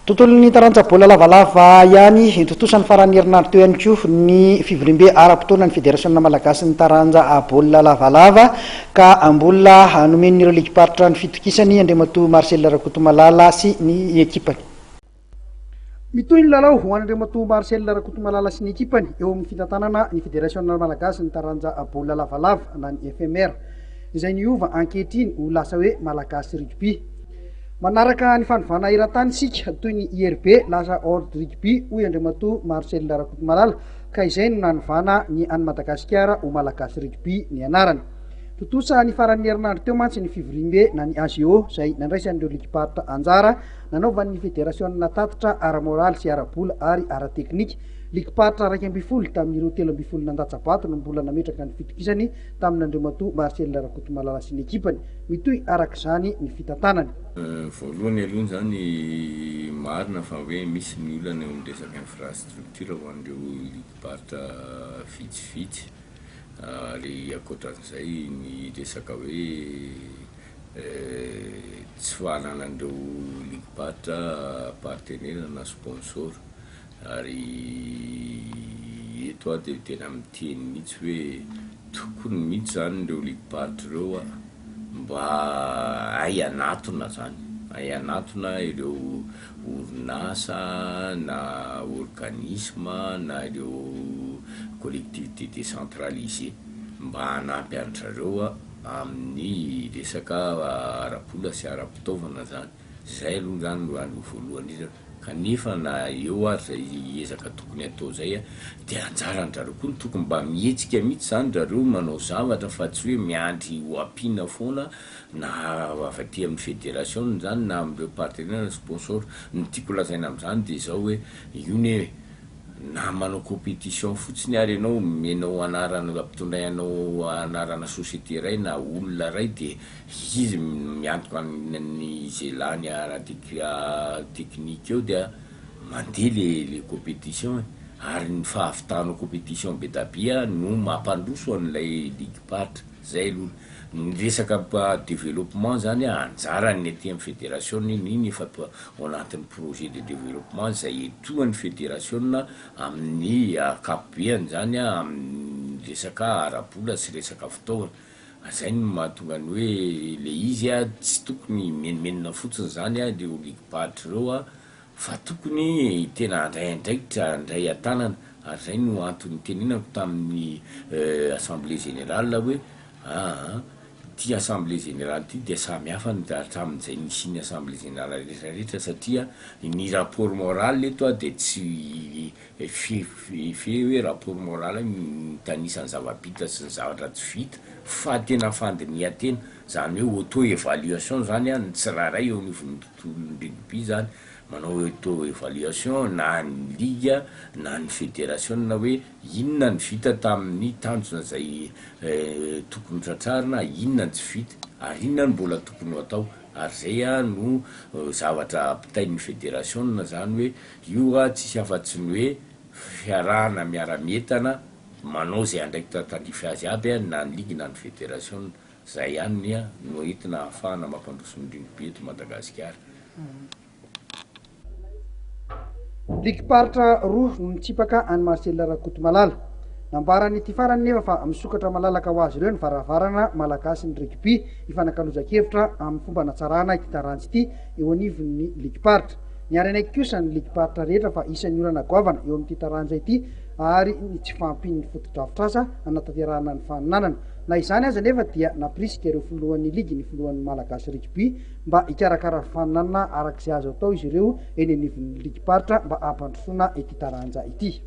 Tontolon'ny taranja baolina lavalava ihany itotosan'ny farany herinandro teo ihany koa ny fivorimbe ara-potoana ny federasiona malagasy ny taranja baolina lavalava ka ambola nomen'ireo ligiparitra ny fitokisany Andriamatoa Marcel Rakotomalala sy ny ekipany. Mitohy ny lalao ho an'Andriamatoa Marcel Rakotomalala sy ny ekipany eo amin'ny fitantanana ny federasiona malagasy ny taranja baolina lavalava na ny FMR izay niova ankehitriny ho lasa hoe malagasy rugby. Manaraka ny fanovana eran-tany sika toy ny IRB lasa ordre rugby hoy Andriamatoa Marcel Rakotomalala ka izay no nanovana ny any Madagasikara ho malagasy rugby ny anarany. Totosa ny faran'ny herinandro teo mantsy ny fivorimbe na ny AGO izay nandraisan'ireo ligiparitra anjara nanaovan'ny federasiona tatitra ara-moraly sy ara-bola ary ara-teknika ligiparitra 2 tamin'ireo 3 nandatsabato no mbola nametraka ny fitokisany tamin'Andriamatoa Marcel Rakotomalala sy ny ekipany mitohy arak'izany ny fitantanany. Voalohany aloha zany marina fa hoe misy ny olana eo amin'ny resaka infrastructure ho an'ireo ligiparitra vitsivitsy ary ankoatran'izay ny resaka hoe tsy fahalalan'ireo ligiparitra partenaire na sponsor ary eto a dia tena miteny mihitsy hoe tokony mihitsy zany ireo ligiparitra ireo mba ay anatona zany ay anatona ireo orinasa na organisme na ireo collectivité décentralisée mba hanampy an'zareo amin'ny resaka ara-bola sy ara-pitaovana zany. Zay aloha zany no voalohany izy kanefa na eo ary zay ezaka tokony atao zay dia anjaran'zareo koa ny tokony mba mihetsika mihitsy zany zareo manao zavatra fa tsy hoe miandry ho ampiana foana na avy aty amin'ny fédération zany na amin'ireo partenaire sponsor. Ny tiako lazaina amin'izany dia zao hoe io ne na manao compétition fotsiny ary ianao menao anarana ampitondray anao anarana société ray na olona ray dia izy miantoka ny zelany ara-teknika eo dia mandeha le compétition ary ny fahavitanao compétition be da be no mampandroso an'ilay ligiparitra. Zay aloha ny resaka développement zany anjarany aty amin'ny fédération iny efa ao anatin'ny projet de développement zay etoan'ny fédération amin'ny akapobeany zany amin'ny resaka ara-bola sy resaka fitaovana. Zay no mahatonga ny hoe le izy tsy tokony menimenina fotsiny zany leo ligiparitra ireo fa tokony tena andraidraikitra andray an-tanana ary zay no antony teninako tamin'ny assemblée générale hoe ty assemblée générale ty dia samy hafa hatramin'izay nisy ny assemblée générale rehetrarehetra satria ny rapport moral eto dia tsy fe hoe rapport moral mitanisany zava-bita sy ny zavatra tsy vita fa tena fandinihan-tena zany hoe auto évaluation zany ny tsirairay eo anivon'ny tontolon'ny rugby zany manao auto évaluation na ny ligue na ny fédération hoe inona ny vita tamin'ny tanjona zay tokony tratrarina inona tsy vita ary inona ny mbola tokony ho atao ary zay no zavatra apitain'ny fédération zany hoe io tsisy afa-tsy ny hoe fiarahana miara-mientana manao zay andraikitra tandrify azy aby na ny ligue na ny fédération. Zay ihany no entina ahafahana mampandroso ny rugby eto Madagasikara. Ligiparitra roa no nitsipaka any Marcel Rakotomalala nambarany ity farany nefa fa misokatra malalaka ho azy ireo ny varavarana malagasy ny rugby ifanankalozan-kevitra amin'ny fomba natsarana ity taranjy ity eo anivon'ny ligiparitra. Niary anaiky kosa ny ligiparitra rehetra fa isan'ny olana goavana eo amin'ity taranja ity ary tsy fampin'ny fotodrafitrasa anatanterahana ny faninanana. Na izany aza nefa dia naprisika ireo filohan'ny ligy ny filohan'ny malagasy rugby mba hikarakara faninanana arak'izay azo atao izy ireo eny anivon'ny ligiparitra mba hampandrosoana ity taranja ity.